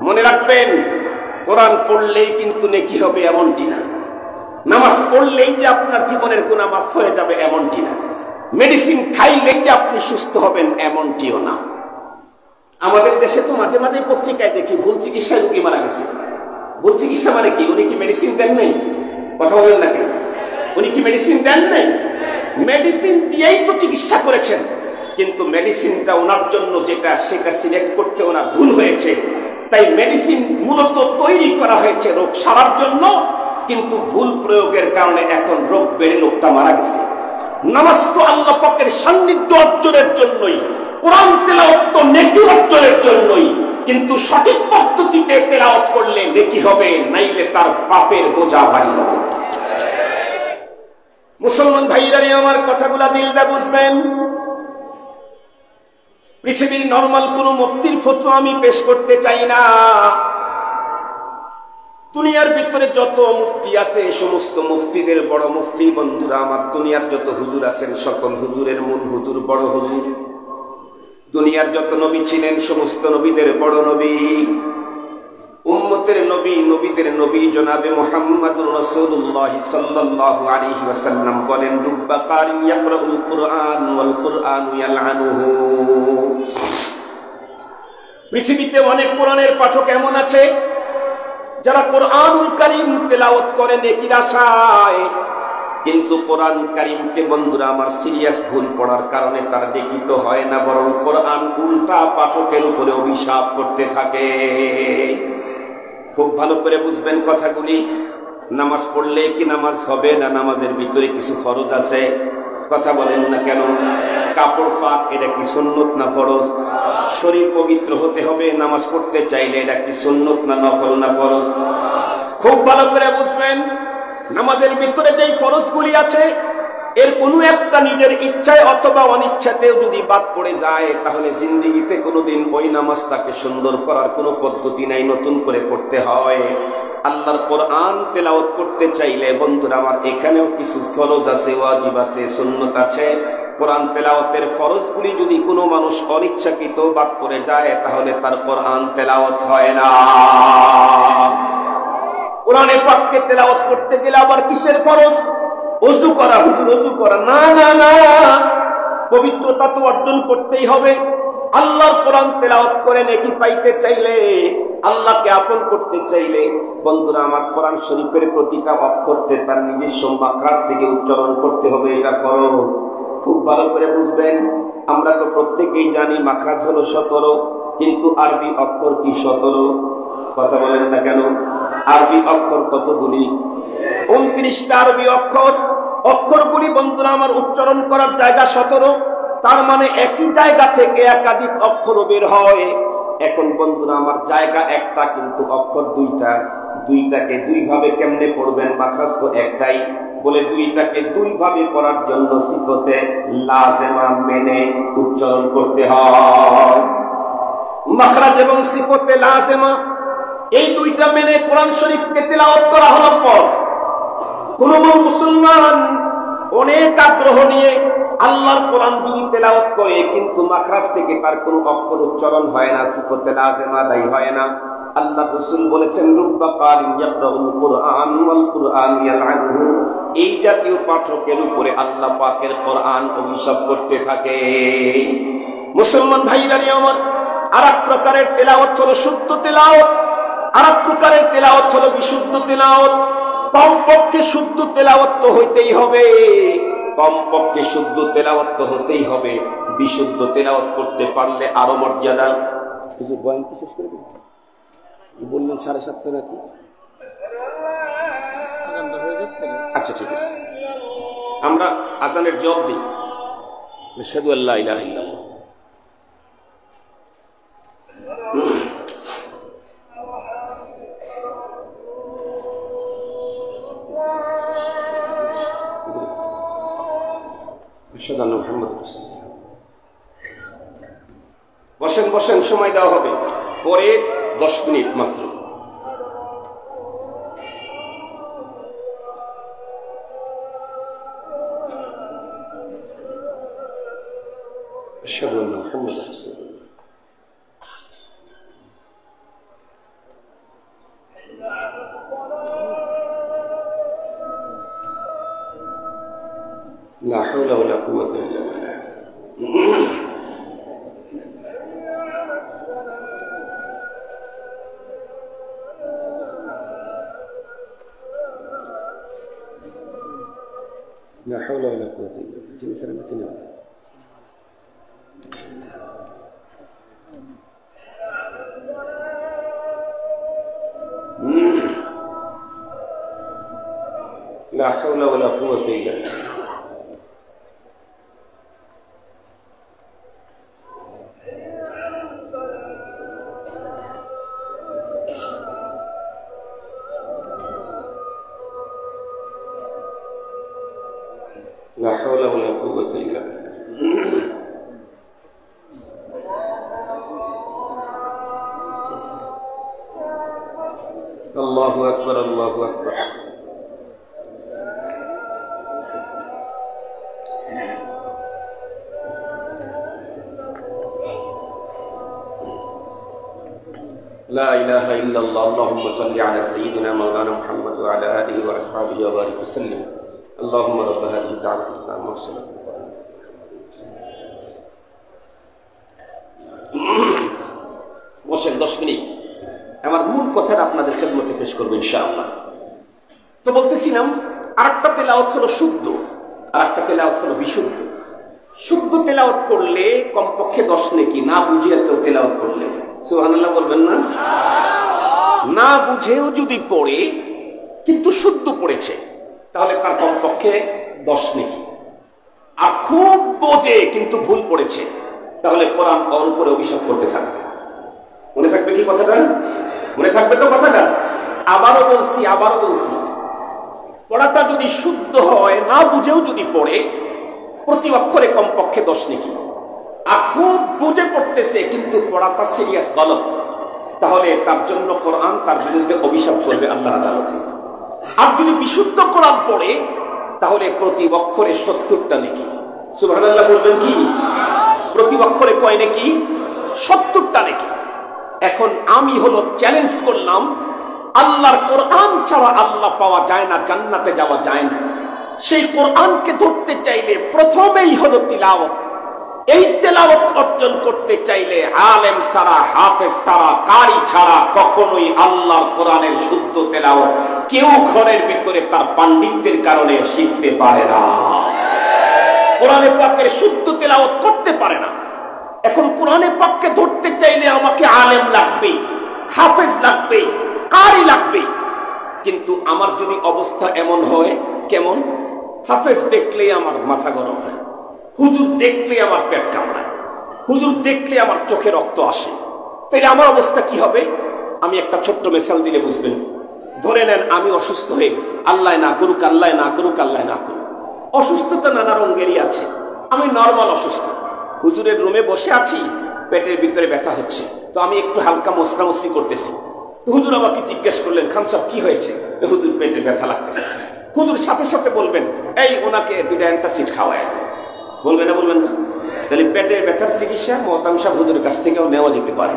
মনে রাখবেন, কোরআন পড়লেই কিন্তু নেকি হবে এমনটি না, নামাজ পড়লেই যে আপনার জীবনের গুনাহ মাফ হয়ে যাবে এমনটি না, মেডিসিন খাইলেই যে আপনি সুস্থ হবেন এমনটিও না। আমাদের দেশে তো মাঝে মাঝে পত্রিকায় দেখি ভুল চিকিৎসায় রোগী মারা গেছে। ভুল চিকিৎসা মানে কি? উনি কি মেডিসিন দেন নাই? কথা বলেন না কেন? উনি কি মেডিসিন দেন নাই? মেডিসিন দিয়েই তো চিকিৎসা করেছেন, কিন্তু মেডিসিনটা ওনার জন্য যেটা সেটা সিলেক্ট করতে ওনার ভুল হয়েছে। তাই মেডিসিন মূলত তৈরি করা হয়েছে রোগ সারার জন্য, কিন্তু ভুল প্রয়োগের কারণে এখন রোগ বেড়ে লোকটা মারা গেছে। নামাজ তো আল্লাহ পাকের সান্নিধ্য অর্জনের জন্যই, কোরআন তেলাওয়াত তো নেকি অর্জনের জন্যই, কিন্তু সঠিক পদ্ধতিতে তেলাওয়াত করলে নেকি হবে, নাইলে তার পাপের বোঝা ভারী হবে। মুসলমান ভাইরা আমার কথাগুলা দিল দা বুঝবেন। পৃথিবীর নরমাল কোন মুফতির ফতোয়া আমি পেশ করতে চাই না। দুনিয়ার ভিতরে যত মুফতি আছে সমস্ত মুফতিদের বড় মুফতি বন্ধুরা আমার, দুনিয়ার যত হুজুর আছেন সকল হুজুরের মূল হুজুর বড় হুজুর। দুনিয়ার যত নবী ছিলেন সমস্ত নবীদের বড় নবী, উম্মতের নবী, নবীদের নবী জনাবে মুহাম্মদুর রাসূলুল্লাহ সাল্লাল্লাহু আলাইহি ওয়াসাল্লাম বলেন, রুব্বা কারিন ইয়াকরাউল কুরআন ওয়াল কুরআনু ইয়ালআনুহু। পৃথিবীতে অনেক কোরআনের পাঠক এমন আছে যারা কোরআনুল কারীম তেলাওয়াত করে নেকির আশায়, কিন্তু কোরআন কারীমকে বন্ধুরা আমার সিরিয়াস ভুল পড়ার কারণে তার নেকি তো হয় না, বরং কোরআন উল্টা পাঠকের উপরে অভিশাপ করতে থাকে। খুব ভালো করে বুঝবেন কথাগুলি। নামাজ পড়লে কি নামাজ হবে না? নামাজের ভিতরে কিছু ফরজ আছে, কথা বলেন না কেন? কাপড় পাক এটা কি সুন্নত না ফরজ? শরীর পবিত্র হতে হবে নামাজ পড়তে চাইলে, এটা কি সুন্নত না নফল না ফরজ? খুব ভালো করে বুঝবেন, নামাজের ভিতরে যেই ফরজগুলি আছে এর কোনো একটা নিজের ইচ্ছায় অথবা অনিচ্ছাতেও যদি বাদ পড়ে যায়, তাহলে জিন্দেগিতে কোনোদিন ওই নামাজটাকে সুন্দর করার কোনো পদ্ধতি নাই, নতুন করে পড়তে হয়। আল্লাহর কোরআন তেলাওয়াত করতে চাইলে বন্ধুরা আমার এখানেও কিছু ফরজ আছে, ওয়াজিব আছে, সুন্নত আছে। কোরআন তেলাওয়াতের ফরজগুলি যদি কোনো মানুষ অনিচ্ছাকৃত বাদ পড়ে যায়, তাহলে তার কোরআন তেলাওয়াত হয় না। কোরআনে পাককে তেলাওয়াত করতে গেলে আবার কিসের ফরজ? ওযু করা। হুজুর ওযু করা না, না না, পবিত্রতা তো অর্জন করতেই হবে। আল্লাহর কোরআন তেলাওয়াত করে নেকি পাইতে চাইলে, আল্লাহকে আপন করতে চাইলে বন্ধুরা আমার কোরআন শরীফের প্রতিটা অক্ষরকে তার নিজস্ব মাখরাজ থেকে উচ্চারণ করতে হবে, এটা ফরজ। খুব ভালো করে বুঝবেন, আমরা তো প্রত্যেকেই জানি মাখরাজ হলো 17, কিন্তু আরবি অক্ষর কি 17? কথা বলেন না কেন? আরবি অক্ষর কতগুলি? 29টা আরবি অক্ষর। অক্ষরগুলি বন্ধুরা আমার উচ্চারণ করার জায়গা 17, তার মানে একই জায়গা থেকে একাধিক অক্ষর বের হয়। এখন বন্ধুরা আমার জায়গা একটা, কিন্তু অক্ষর দুইটা। দুইটাকে দুই ভাবে কেমনে পড়বেন? মাখরাজ তো একটাই, বলে দুইটাকে দুই ভাবে পড়ার জন্য সিফতে লাজেমা মেনে উচ্চারণ করতে হয়। মাখরাজ এবং সিফতে লাজেমা এই দুইটা মেনে কোরআন শরীফকে তেলাওয়াত করা হলো ফরজ। কোন মুসলমান অনেক আগ্রহ নিয়ে আল্লাহর কোরআন যদি তেলাওয়াত করে, কিন্তু মাখরাজ থেকে তার কোনো অক্ষর উচ্চারণ হয় না, সিফতে লাজেমা আদায় হয় না, আল্লাহ রাসূল বলেছেন, রুব্বা কারিন ইয়াকরাউল কুরআন ওয়াল কুরআন ইয়ালআনুহু। এই জাতীয় পাঠকের উপরে আল্লাহ পাকের কোরআন অভিশাপ করতে থাকে। মুসলমান ভাইরা আমার, আরেক প্রকারের তেলাওয়াত হলো শুদ্ধ তেলাওয়াত, আরেক প্রকারের তেলাওয়াত হলো বিশুদ্ধ তেলাওয়াত। কমপক্ষে শুদ্ধ তেলাওয়াত তো হইতেই হবে, কমপক্ষে শুদ্ধ তেলাওয়াত তো হতেই হবে। বিশুদ্ধ তেলাওয়াত করতে পারলে আরো মর্যাদা। কিছু বয়ান কি শেষ করে দিন? বললেন 7:30 নাকি? আচ্ছা ঠিক আছে, আমরা আযানের জবাব দিই। আশহাদু আল্লা ইলাহা ইল্লাল্লাহ। বসেন বসেন, সময় দেওয়া হবে পরে 10 মিনিট মাত্র। লা হাওলা ওয়ালা কুওয়াতা ইল্লা বিল্লাহ। لا حول ولا قوة إلا بالله. لا حول ولا قوة إلا بالله. لا حول ولا قوة إلا بالله. الله أكبر الله أكبر. لا إله إلا الله. اللهم صل على سيدنا مولانا محمد وعلى آله وأصحابه وبارك وسلم. اللهم رب هذه الدعوة التامة والصلاة বসেন 10 মিনিট আমার মূল কথাটা আপনাদের খেদমতে পেশ করব ইনশাআল্লাহ। তো বলতেছিলাম আরেকটা তেলাওয়াত হলো শুদ্ধ, আরেকটা তেলাওয়াত হলো বিশুদ্ধ। শুদ্ধ তেলাওয়াত করলে কমপক্ষে 10 নেকি, না বুঝিয়ে তো তেলাওয়াত করলে সুবহানাল্লাহ বলবেন না? না বুঝেও যদি পড়ে কিন্তু শুদ্ধ পড়েছে তাহলে তার কমপক্ষে 10 নেকি। আর খুব বোঝে কিন্তু ভুল পড়েছে তাহলে কোরআন ওর উপরে অভিশাপ করতে থাকবে। মনে থাকবে কি কথাটা? মনে থাকবে তো কথাটা? আবারও বলছি পড়াটা যদি শুদ্ধ হয়, না বুঝেও যদি পড়ে, প্রতি অক্ষরে কমপক্ষে 10 নেকি। আর খুব বুঝে পড়তেছে কিন্তু পড়াটা সিরিয়াস গলত, তাহলে তার জন্য কোরআন তার বিরুদ্ধে অভিশাপ করবে আল্লাহ আদালতে। আর যদি বিশুদ্ধ কোরআন পড়ে তাহলে প্রতি অক্ষরে 70টা নেকি। সুবহানাল্লাহ বলবেন কি? প্রতি অক্ষরে কয় নেকি? 70টা নেকি। এখন আমি হলো চ্যালেঞ্জ করলাম, আল্লাহর কোরআন ছাড়া আল্লাহ পাওয়া যায় না, জান্নাতে যাওয়া যায় না। সেই কোরআনকে ধরতে চাইলে প্রথমেই হলো তিলাওয়াত। এই তেলাওয়াত অর্জন করতে চাইলে আলেম ছাড়া, হাফেজ ছাড়া, কারি ছাড়া কখনোই আল্লাহর কোরআনের শুদ্ধ তেলাওয়াত কেউ ঘরের ভিতরে তার পাণ্ডিত্যের কারণে শিখতে পারে না, কোরআনে পাকের শুদ্ধ তেলাওয়াত করতে পারে না। এখন কোরআনে পাককে ধরতে চাইলে আমাকে আলেম লাগবে, হাফেজ লাগবে, কারি লাগবে। কিন্তু আমার যদি অবস্থা এমন হয়, কেমন? হাফেজ দেখলে আমার মাথা গরম হয়, হুজুর দেখলে আমার পেট কামড়ায়, হুজুর দেখলে আমার চোখে রক্ত আসে, তাইলে আমার অবস্থা কি হবে? আমি একটা ছোট্ট মিসাল দিলে বুঝবেন। ধরে নেন আমি অসুস্থ হয়ে গেছি, আল্লাহ না করুক, আল্লাহ না করুক, আল্লাহ না করুক। অসুস্থতা নানা রঙেরই আছে। আমি নরমাল অসুস্থ, হুজুরের রুমে বসে আছি, পেটের ভিতরে ব্যথা হচ্ছে, তো আমি একটু হালকা মশরামশরি করতেছি। হুজুর আমাকে জিজ্ঞেস করলেন, খান সাহেব কি হয়েছে? হুজুর পেটে ব্যথা লাগতেছে। হুজুর সাথে সাথে বলবেন, এই ওনাকে 2টা অ্যান্টাসিড খাওয়ায়। বলবেন না? বলবেন না? তাহলে পেটের ব্যথার চিকিৎসা মহতাম সাহেব হুজুরের কাছ থেকেও নেওয়া যেতে পারে।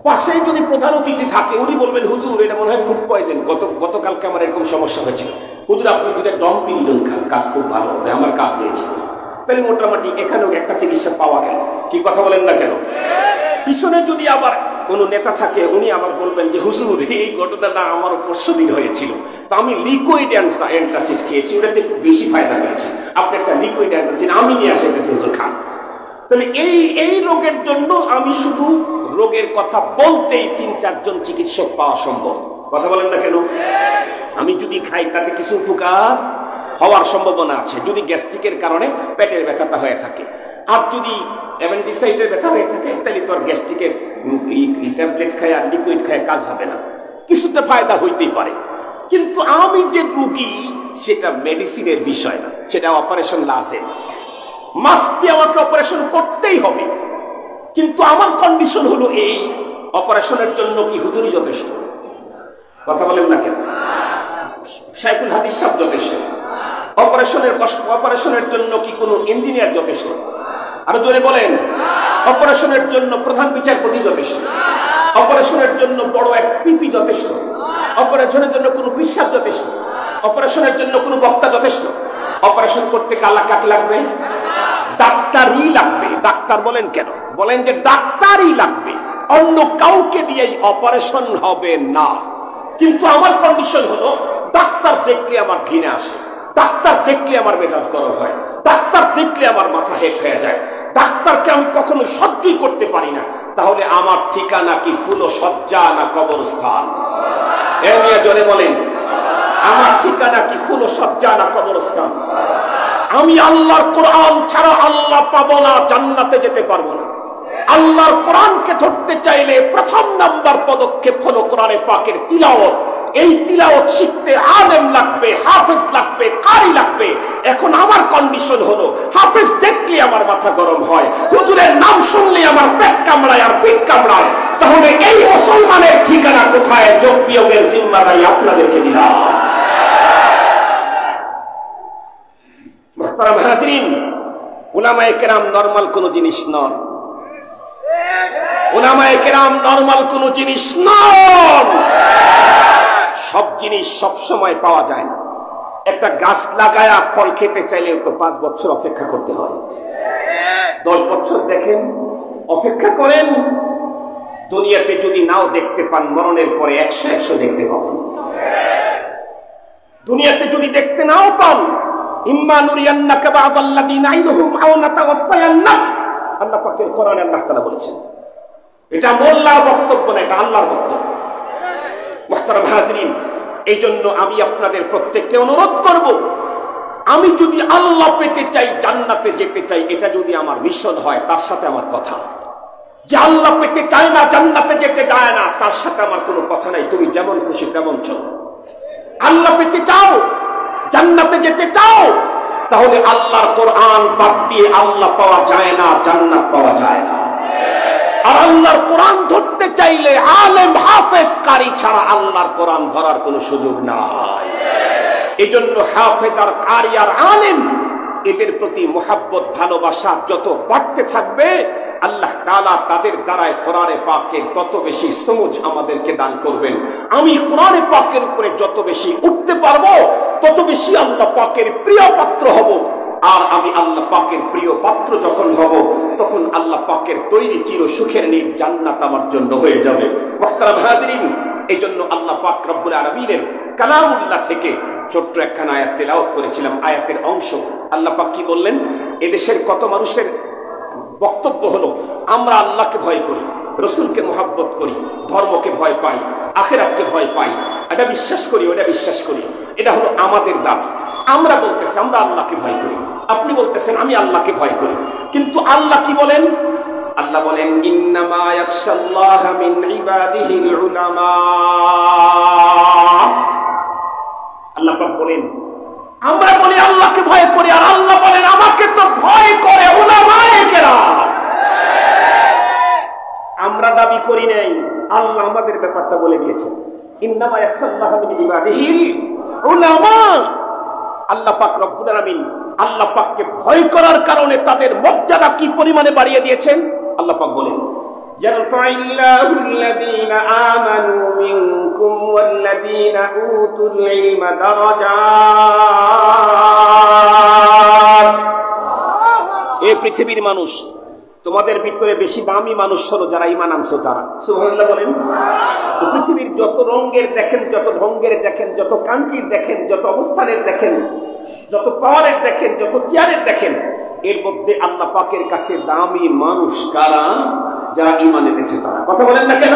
পাশেই যদি প্রধান অতিথি থাকে, উনি বলবেন, হুজুর এটা মনে হয় ফুড পয়জন, গতকালকে আমার এরকম সমস্যা হয়েছিল, হুজুর আপনি 2টা ডমপিরিডন খান, কাজ খুব ভালো হবে, আমার কাজ হয়েছিল। তাহলে মোটামুটি এখানেও একটা চিকিৎসা পাওয়া গেল। কি কথা বলেন না কেন? পিছনে যদি আবার কোন নেতা থাকে, উনি আবার বলবেন যে হুজুর এই ঘটনাটা আমার পরশুদিন হয়েছিল, তো আমি লিকুইড অ্যান্টাসিড খেয়েছি, ওটাতে একটু বেশি ফায়দা হয়েছে, আপনি একটা লিকুইড অ্যান্টাসিড আমি নিয়ে আসে গেছি, হুজুর খান। তাহলে এই রোগের জন্য আমি শুধু রোগের কথা বলতেই 3-4 জন চিকিৎসক পাওয়া সম্ভব। কথা বলেন না কেন? আমি যদি খাই তাতে কিছু উপকার হওয়ার সম্ভাবনা আছে, যদি গ্যাস্ট্রিকের কারণে পেটের ব্যথাটা হয়ে থাকে। আর যদি অ্যাপেন্ডিসাইটের ব্যথা হয়ে থাকে তাহলে তো আর গ্যাস্ট্রিকের ট্যাবলেট খায় আর লিকুইড খায় কাজ হবে না, কিছুটা ফায়দা হইতেই পারে। কিন্তু আমি যে রোগী সেটা মেডিসিনের বিষয় না, সেটা অপারেশন লাজেম, মাস্ট বি, আমাকে অপারেশন করতেই হবে। কিন্তু আমার কন্ডিশন হলো এই, অপারেশনের জন্য কি হুজুরই যথেষ্ট? কথা বলেন না কেন? শাইখুল হাদিস সাহেব যথেষ্ট? অপারেশনের জন্য কি কোনো ইঞ্জিনিয়ার যথেষ্ট? আরো জোরে বলেন। অপারেশনের জন্য প্রধান বিচারপতি যথেষ্ট? অপারেশনের জন্য বড় এক পিপি যথেষ্ট? অপারেশনের জন্য কোনো পিসাব যথেষ্ট? অপারেশনের জন্য কোনো বক্তা যথেষ্ট? অপারেশন করতে কাকে লাগবে? ডাক্তারই লাগবে। ডাক্তার বলেন কেন? বলেন যে ডাক্তারই লাগবে, অন্য কাউকে দিয়েই অপারেশন হবে না। কিন্তু আমার কন্ডিশন হলো ডাক্তার দেখলে আমার ঘৃণা আসে, ডাক্তার দেখলে আমার মেজাজ গরম হয়, ডাক্তার দেখলে আমার মাথা হেট হয়ে যায়, ডাক্তারকে আমি কখনো সহ্যই করতে পারি না। তাহলে আমার ঠিকানা কি ফুল সজ্জা না কবরস্থান? এমনিয়া জোরে বলেন, আমার ঠিকানা কি ফুল সজ্জা না কবরস্থান? আমি আল্লাহর কোরআন ছাড়া আল্লাহ পাবো না, জান্নাতে যেতে পারবো না। আল্লাহর কোরআনকে ধরতে চাইলে প্রথম নাম্বার পদক্ষেপ হলো কোরআনে পাকের তিলাওয়াত। এই তিলাওয়াত শিখতে আলেম লাগবে, হাফেজ লাগবে, কারি লাগবে। এখন আমার কন্ডিশন হলো হাফেজ দেখলে আমার মাথা গরম হয়, হুজুরের নাম শুনলে আমার পেট কামড়ায় আর পিঠ কামড়ায়। তাহলে এই মুসলমানের ঠিকানা কোথায়? যোগ বিয়োগের জিম্মাদারি আপনাদেরকে দিলাম। মুহতারাম হাজরিন, উলামায়ে কেরাম নরমাল কোন জিনিস নন। উলামায়ে কেরাম নরমাল কোন জিনিস নন। সব জিনিস সব সময় পাওয়া যায় না। একটা গাছ লাগায়া ফল খেতে চাইলেও তো 5 বছর অপেক্ষা করতে হয়। 10 বছর দেখেন, অপেক্ষা করেন। দুনিয়াতে যদি নাও দেখতে পান, মরণের পরে 100 দেখতে পাবেন। দুনিয়াতে যদি দেখতে নাও পান, ইম্মা নুরিয়ান্নাকা বা'দাল্লাযী নাইদুহুম আও নাতাওয়াফায়ান্নাক, আল্লাহ পাকের কোরআনে আল্লাহ তাআলা বলেছেন। এটা মোল্লার বক্তব্য না, এটা আল্লাহর বক্তব্য। মুহতারাম হাজরিন, এই জন্য আমি আপনাদের প্রত্যেককে অনুরোধ করব, আমি যদি আল্লাহ পেতে চাই, জান্নাতে যেতে চাই, এটা যদি আমার মিশন হয়, তার সাথে আমার কথা। যে আল্লাহ পেতে চায় না, জান্নাতে যেতে যায় না, তার সাথে আমার কোনো কথা নাই। তুমি যেমন খুশি তেমন চলো। আল্লাহ পেতে চাও, জান্নাতে যেতে চাও, তাহলে আল্লাহর কোরআন বাদ দিয়ে আল্লাহ পাওয়া যায় না, জান্নাত পাওয়া যায় না। আর আল্লাহর কোরআন ধরতে চাইলে আলেম হাফেজ কারি ছাড়া আল্লাহর কোরআন ধরার কোনো সুযোগ নাই। এজন্য হাফেজ আর কারি আর আলেম, এদের প্রতি মুহাব্বত ভালোবাসা যত বাড়তে থাকবে, আল্লাহ তাআলা তাদের দ্বারায় কোরআনে পাকের তত বেশি সমঝ আমাদেরকে দান করবেন। আমি কোরআনে পাকের উপরে যত বেশি উঠতে পারবো, তত বেশি আল্লাহ পাকের প্রিয় পাত্র হব। আর আমি আল্লাহ পাকের প্রিয় পাত্র যখন হব, তখন আল্লাহ পাকের তৈরি চির সুখের জান্নাত আমার জন্য হয়ে যাবে। মুহতারাম হাজিরিন, এই জন্য আল্লাহ পাক রব্বুল আলামিনের কালামুল্লাহ থেকে ছোট্ট একখানা আয়াত তেলাওয়াত করেছিলাম। আয়াতের অংশ আল্লাহ পাক কি বললেন? এদেশের কত মানুষের বক্তব্য হলো আমরা আল্লাহকে ভয় করি, রসুলকে মুহাব্বত করি, ধর্মকে ভয় পাই, আখিরাতকে ভয় পাই, এটা বিশ্বাস করি, ওটা বিশ্বাস করি। এটা হলো আমাদের দাবি। আমরা বলতেছি আমরা আল্লাহকে ভয় করি, আপনি বলতেছেন আমি আল্লাহকে ভয় করি। কিন্তু আল্লাহ কি বলেন? আল্লাহ বলেন ইন্নামা ইয়াখশাল্লাহা মিন ইবাদিহিল উলামা। আল্লাহ পাক বলেন আমরা বলি আল্লাহকে ভয় করি, আর আল্লাহ বলেন আমাকে তো ভয় করে উলামায়ে কেরাম। আমরা দাবি করি নাই, আল্লাহ আমাদের ব্যাপারটা বলে দিয়েছেন। ইন্নামা ইয়াখশাল্লাহা মিন ইবাদিহিল উলামা। আল্লাহ পাক রব্বুল আলামিন আল্লাহ পাককে ভয় করার কারণে তাদের মর্যাদা কি পরিমাণে বাড়িয়ে দিয়েছেন। আল্লাহ পাক বলেন ইয়ারফাইল্লাহু আল্লাযীনা আমানু মিনকুম ওয়াল্লাযীনা উতুল ইলমা দারাজাত। এই পৃথিবীর মানুষ, তোমাদের ভিতরে বেশি দামি মানুষ হলো যারা ঈমান আনছো তারা। সুবহানাল্লাহ বলেন। পৃথিবীর যত রঙের দেখেন, যত ঢঙ্গের দেখেন, যত কান্ট্রির দেখেন, যত অবস্থানের দেখেন, যত পাওয়ারের দেখেন, যত চেয়ারের দেখেন, এর মধ্যে আল্লাহ পাকের কাছে দামি মানুষ কারা? যারা ঈমান এনেছে তারা। কথা বলেন না কেন?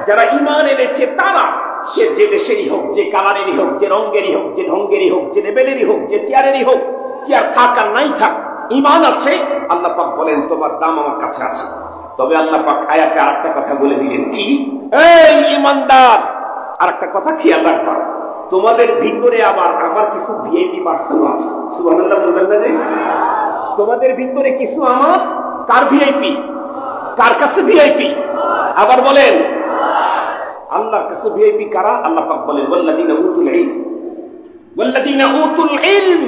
যারা ঈমান এনেছে তারা। সে যে দেশেরই হোক, যে কালারেরই হোক, যে রঙেরই হোক, যে ঢঙ্গেরই হোক, যে লেভেলেরই হোক, যে চেয়ারেরই হোক, চেয়ার থাক আর নাই থাক, ঈমান আছে, আল্লাহ পাক বলেন তোমার দাম আমার কাছে আছে। তবে আল্লাহ পাক আয়াতে আরেকটা কথা বলে দিলেন, কি? এই ঈমানদার, আরেকটা কথা খেয়াল রাখবা, তোমাদের ভিতরে আবার আমার কিছু ভিআইপি পার্সন আছে। সুবহানাল্লাহ বলবেন না যে? তোমাদের ভিতরে কিছু আমার কার ভিআইপি? কার কাছে ভিআইপি? আবার বলেন আল্লাহর কাছে ভিআইপি কারা? আল্লাহ পাক বলেন ওয়াল্লাযীনা উতুল ইলম। ওয়াল্লাযীনা উতুল ইলম,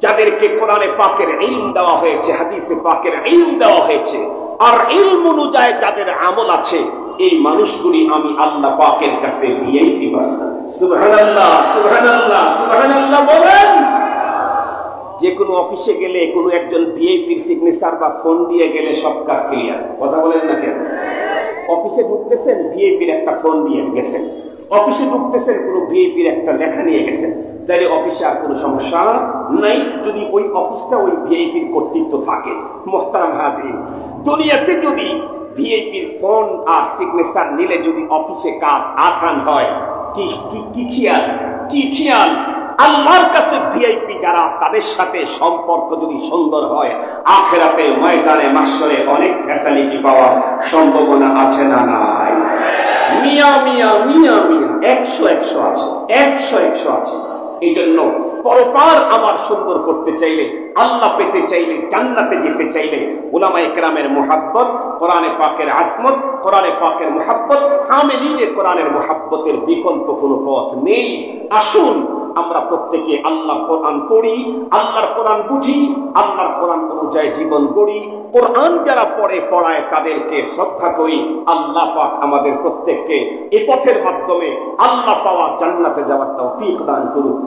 যাদেরকে কোরআনে পাকের ইলম দেওয়া হয়েছে, হাদিসে পাকের ইলম দেওয়া হয়েছে, আর ইলম অনুযায়ী যাদের আমল আছে, এই মানুষগুলি আমি আল্লাহ পাকের কাছে ভিআইপি পার্সন। সুবহানাল্লাহ, সুবহানাল্লাহ, সুবহানাল্লাহ বলেন। যে কোনো অফিসে গেলে কোনো একজন ভিআইপির সিগনেচার বা ফোন দিয়ে গেলে সব কাজ ক্লিয়ার। কথা বলেন না কেন? অফিসে ঢুকতেছেন, ভিআইপির একটা ফোন দিয়ে গেছেন, অফিসে ঢুকতেছেন, কোনো ভিআইপির একটা লেখা নিয়ে গেছেন, তাহলে অফিসে আর কোনো সমস্যা নাই, যদি ওই অফিসটা ওই ভিআইপির কর্তৃত্ব থাকে। মোহতারাম হাজিরিন, দুনিয়াতে যদি ভিআইপির ফোন আর সিগনেচার নিলে যদি অফিসে কাজ আসান হয়, কি খেয়াল, কি খেয়াল! আল্লাহর কাছে ভিআইপি যারা, তাদের সাথে সম্পর্ক যদি সুন্দর হয়, আখিরাতে ময়দানে মাহশরে অনেক ফ্যাসিলিটি পাওয়ার সম্ভাবনা আছে না নাই? মিয়া মিয়া মিয়া মিয়া 100 আছে, 100 আছে। এই জন্য পরপার আমার সুন্দর করতে চাইলে, আল্লাহ পেতে চাইলে, জান্নাতে যেতে চাইলে উলামায়ে কেরামের মুহাব্বত, কোরআনে পাকের আজমত, কোরআনে পাকের মুহাব্বত, হামিলিনে কোরআনের মুহাব্বতের বিকল্প কোনো পথ নেই। আসুন আমরা প্রত্যেকে আল্লাহর কোরআন পড়ি, আল্লাহর কোরআন বুঝি, আল্লাহর কোরআন অনুযায়ী জীবন গড়ি। কোরআন যারা পড়ে পড়ায় তাদেরকে শ্রদ্ধা করি। আল্লাহ পাক আমাদের প্রত্যেককে এই পথের মাধ্যমে আল্লাহ পাওয়া জান্নাতে যাওয়ার তৌফিক দান করুন।